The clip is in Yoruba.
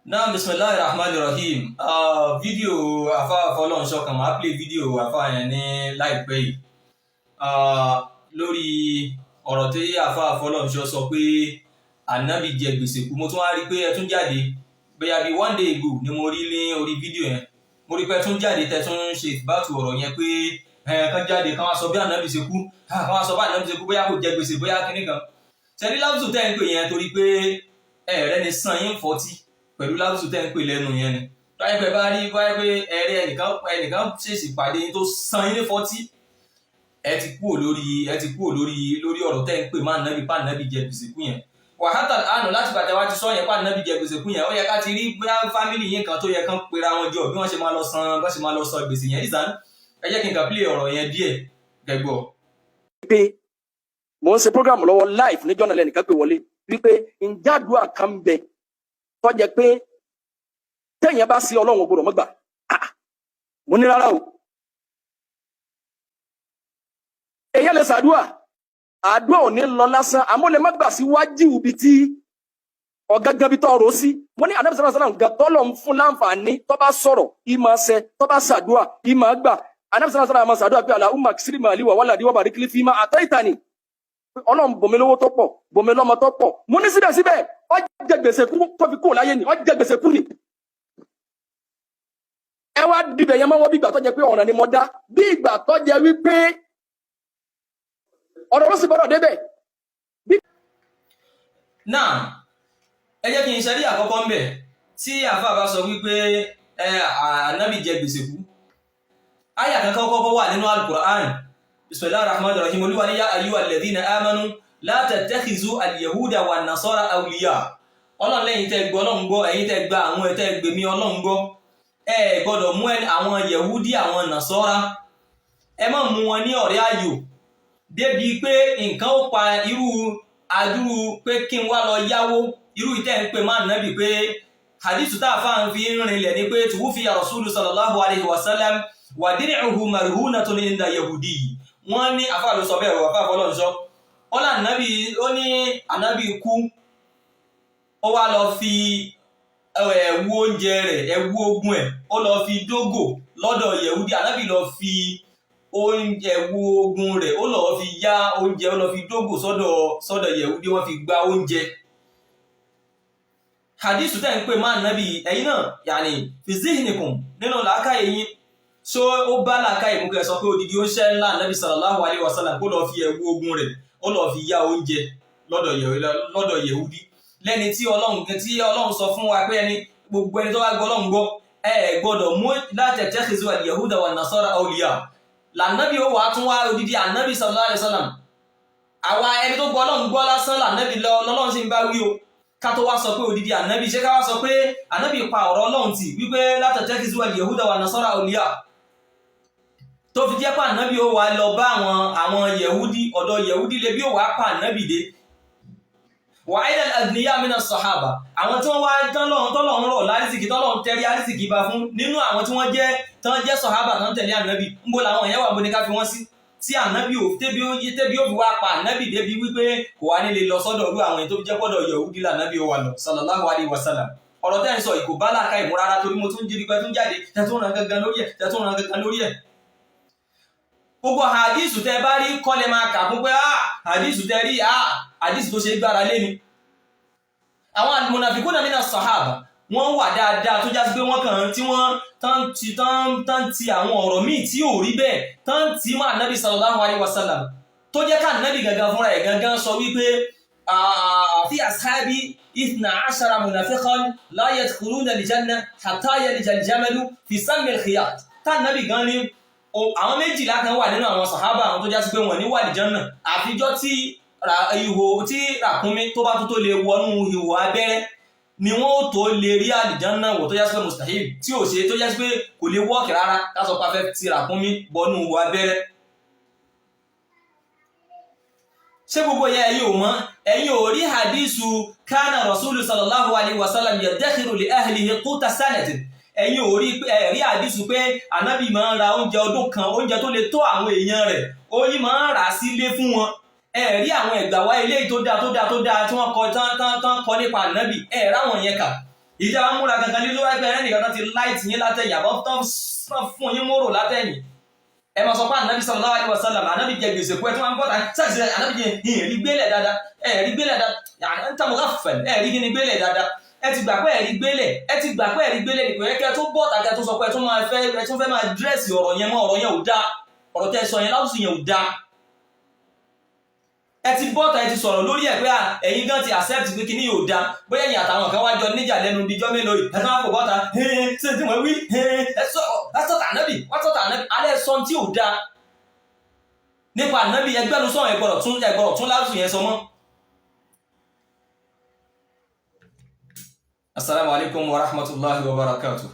Now, Bismillahirrahmanirrahim. Video afa Mofohunsho kan máa play video afa yẹn ní láìpẹ́ yìí. Lórí ọ̀rọ̀ tí afa Mofohunsho sọ pé Annabi jẹ gbèsè kú. Mo tún wá rí pé ẹ tún jáde bóyá bí one day ago ni mo rí ní orí fídíò yẹn. Mo rí pé ẹ tún jáde tẹ́ tún ṣe ìbátú ọ̀rọ̀ yẹn pé kán jáde kán wá sọ bí Annabi ṣe kú. Kán wá sọ bí Annabi ṣe kú bóyá kò jẹ gbèsè bóyá kíní kan. Ṣẹ́rí láwùjọ tẹ́ ń pè yẹn torí pé ẹ̀rẹ́ ni san yín 40 pẹ̀lú láwùjọ tẹ́ ń pè lẹ́nu yẹn ni. Báyìí pé bá rí báyìí pé ẹ̀rẹ́ ẹnìkan ṣèṣì pàdé yín tó san yín ní 40 ẹ ti kúrò lórí ọ̀rọ̀ tẹ́ ń pè má Annabi pa Annabi jẹ gbèsè kú yẹn. Wàhátà àná láti bàtà wá ti sọ yẹn pa Annabi jẹ gbèsè kú yẹn ó yẹ ká ti rí bóyá fámìlì yín kan tó yẹ kán pera wọn jọ bí wọ́n ṣe máa lọ san gbèsè yẹn. Ìsàn ẹ jẹ́ kí n kà play ọ̀rọ̀ yẹn díẹ̀ gẹ́gbọ́. Pé mo ń ṣe program lọ́wọ́ live ní jọ́nà lẹ́nìkan pé wọlé wípé ìjádùá kan bẹ tó jẹ́ pé téèyàn bá sí Ọlọ́run ò gbọdọ̀ má gbà. Mo ní rárá o. Èyàn lè ṣàdúà àdúà ò ní lọ lásán àmọ́ lè má gbà sí wájú ibi tí ọ̀gángan bí tọ́rọ sí. Mo ní Annabi sallallahu alaihi wasallam gàtọ́lọ̀ ń fún láǹfààní tó bá sọ̀rọ̀ ìmọ̀ ṣẹ tó bá ṣàdúà ìmọ̀ gbà. Annabi sallallahu alaihi wasallam ṣàdúà pé Allahumma ksiri mali wa waladi wa barik li fima ataitani. Ọlọ́run bòmí lówó tó pọ̀ bòmí lọ́mọ tó pọ̀. Mo ní síbẹ̀síbẹ̀ ó jẹ gbèsè kú tó fi kú láyé ni ó jẹ gbèsè kú ni. Ẹ wá dìbẹ̀ yẹn mọ́wọ́ bí ìgbà tó jẹ pé ọ̀ràn ni mo dá bí ìgbà tó jẹ wípé ọ̀rọ̀ ló sì gbọ́dọ̀ débẹ̀. Náà ẹ jẹ́ kí n ṣẹ́rí àkọ́kọ́ ń bẹ̀ tí àfáà bá sọ wípé Annabi jẹ gbèsè kú. Àyà kan kọ́kọ́ wà nínú Al-Qur'an. Bismillahirrahmanirrahim. Olúwa ní yá ayyuhal ladhina amanu la tattakhizu al-yahuda wan nasara awliya. Ọlọ́run lẹ́yìn tẹ́ gbọ́ Ọlọ́run gbọ́ ẹ̀yin tẹ́ gba àwọn tẹ́ gbèmí Ọlọ́run gbọ́ ẹ gbọ́dọ̀ mú àwọn yahudi àwọn nasara ẹ má mú wọn ní ọ̀rẹ́ ayò débi pé nǹkan ó pa irú adúrú pé kí n wá lọ yáwó irú ìtẹ́ ń pè má Ànábì pé hadithu tá fà ń fi rinlẹ̀ ní pé tuwufiya rasulu sallallahu alaihi wasallam wa dir'uhu marhunatun inda yahudi wọ́n ní àfáà ló sọ bẹ́ẹ̀ wà fáà Mofohunsho ó ní Ànábì kú ó wá lọ fi ẹ̀wù oúnjẹ rẹ̀ ẹ̀wù ogun ẹ̀ ó lọ fi dógò lọ́dọ̀ yahudi Ànábì lọ fi oúnjẹ ẹ̀wù ogun rẹ̀ ó lọ fi yá oúnjẹ ó lọ fi dógò sọ́dọ̀ yahudi wọ́n fi gba oúnjẹ. Hadithu tẹ́ ń pè má Ànábì ẹ̀yin náà yàní fi zihnikum nínú làákàyè yín so ó bá làákàyè mú kẹ́ sọ pé odidi ó ń ṣẹ́ ńlá Ànábì sallallahu alaihi wasallam kó lọ fi ẹ̀wù ogun rẹ̀ ó lọ fi yá oúnjẹ lọ́dọ̀ yahudi lẹ́ni tí Ọlọ́run sọ fún wa pé ẹni gbogbo ẹni tó bá gbọ́ Ọlọ́run gbọ́ ẹ gbọ́dọ̀ mú la tattakhizu al-yahuda wan nasara awliya l'Ànábì ó wà tún wá odidi Ànábì sallallahu alaihi wasallam àwa ẹni tó gbọ́ Ọlọ́run gbọ́ lásán l'Ànábì lọ́lọ́run sì ń bá wí o ká tó wá sọ pé odidi Ànábì ṣé ká wá sọ pé Ànábì pa ọ̀rọ̀ Ọlọ́run tì wípé la tattakhizu al-yahuda wan nasara awliya tó fi jẹ́ pé Ànábì ó wà lọ bá àwọn yahudi ọ̀dọ̀ yahudi lè bí ó wà pa Ànábì dé wà áìdà àdìníyà mìíràn sọ̀hábà àwọn tí wọ́n wá tọ́lọ́run rọ̀ lárísìkì tọ́lọ́run tẹ́rí àrísìkì bá fún nínú àwọn tí wọ́n jẹ́ sọ̀hábà tán tẹ̀lé Ànábì ń bó làwọn èèyàn wà bó ní ká fi wọ́n sí tí Ànábì ò tẹ́bí ó fi wá pa Ànábì débi wípé kò wá nílé lọ sọ́dọ̀ rú àwọn èyí tó jẹ́ pọ́dọ̀ Yahudi l'Ànábì ó wà lọ sallallahu alaihi wasallam ọ̀rọ̀ tẹ́ ń sọ ìkò bá láàká ìmú rárá torí mo tún jírí pẹ́ tún jáde tẹ́tún ràn gangan lórí ẹ̀ gbogbo hadithu tẹ́ bá rí kọ́lẹ̀ máa kà fún pé hadithu tẹ́ rí hadithu tó ṣe gbára lé ni àwọn almunafikuna mina sahaba wọ́n wà dáadáa tó jásí pé wọ́n kàn tí wọ́n tán ti àwọn ọ̀rọ̀ míì tí ò rí bẹ́ẹ̀ tán tí mọ́ Ànábì sallallahu alaihi wasallam tó jẹ́ ká Ànábì gangan fúnra ẹ̀ gangan sọ wípé fi ashabi 12 munafiqan la yadkhuluna al-janna hatta yalija al-jamalu fi sammi al-khiyat tá Ànábì gan ni àwọn 12 kan wà nínú àwọn sàhábà àwọn tó jásí pé wọ́n ní wà al-janna àfijọ́ tí ihò tí ràkúnmí tó bá tó lè wọnú ihò abẹ́rẹ́ ni wọ́n ó tó lè rí àlìjánná wọ̀ tó jásí pé mustahil tí ò ṣe tó jásí pé kò lè wọ́ọ̀kì rárá kásọ pàfẹ́ tí ràkúnmí bọnú ihò abẹ́rẹ́. ṣé gbogbo yẹ ẹ̀yin ò rí hadithu kana rasulu sallallahu alaihi wasallam yadakhiru li ahlihi quta sanatin ẹ̀yin ò rí hadithu pé Ànábì máa ń ra oúnjẹ ọdún kan oúnjẹ tó lè tó àwọn èèyàn rẹ̀ ó ní máa ń rà sílé fún wọn ẹ̀rí àwọn ẹ̀gbà wá ilé tó dáa tí wọ́n kọ tán kọ nípa Ànábì ẹ̀rá wọn yẹn kà ìjà wa múra gangan lílo ẹgbẹ́ rẹ̀ nìkan ti láìtì yín látẹ̀yìn àbọ̀ tán fún yín mọ́rò látẹ̀yìn ẹ máa sọ pé Annabi sallallahu alaihi wasallam Annabi jẹ gbèsè kú ẹ tí wọ́n ń bọ́ta sẹ́ẹ̀sì Annabi jẹ ìrìn gbélẹ̀ dáadáa ẹ̀rí gbélẹ̀ dáadáa ń tàmù gáfẹ̀ ẹ̀rí gíní gbélẹ̀ dáadáa ẹ ti gbà pé ẹ̀rí gbélẹ̀ nìkan yẹ kẹ́ tó bọ́ta kẹ́ tó sọ pé ẹ tún fẹ́ máa dírẹ́sì ọ̀rọ̀ yẹn mọ́ ọ̀rọ̀ yẹn ò dáa ọ̀rọ̀ tẹ́ sọ yẹn láwùsí yẹn ò dáa ẹ ti bọ́ta ẹ ti sọ̀rọ̀ lórí ẹ̀ pé ẹ̀yin gan ti accept pé kíní yóò dáa bóyá ẹ̀yin àtàwọn kan wájọ níjà lẹ́nu bíjọ́ mélòó ẹ̀ tó wá fò bọ́ta ṣé tí wọ́n wí ẹ sọ́tà Ànábì alẹ́ sọ tí ò dáa nípa Ànábì ẹgbẹ́ ló sọ̀rọ̀ ẹgbọ̀rọ̀ tún láwùsí yẹn sọ mọ́. Assalamu alaikum wa rahmatullahi wa barakatuh.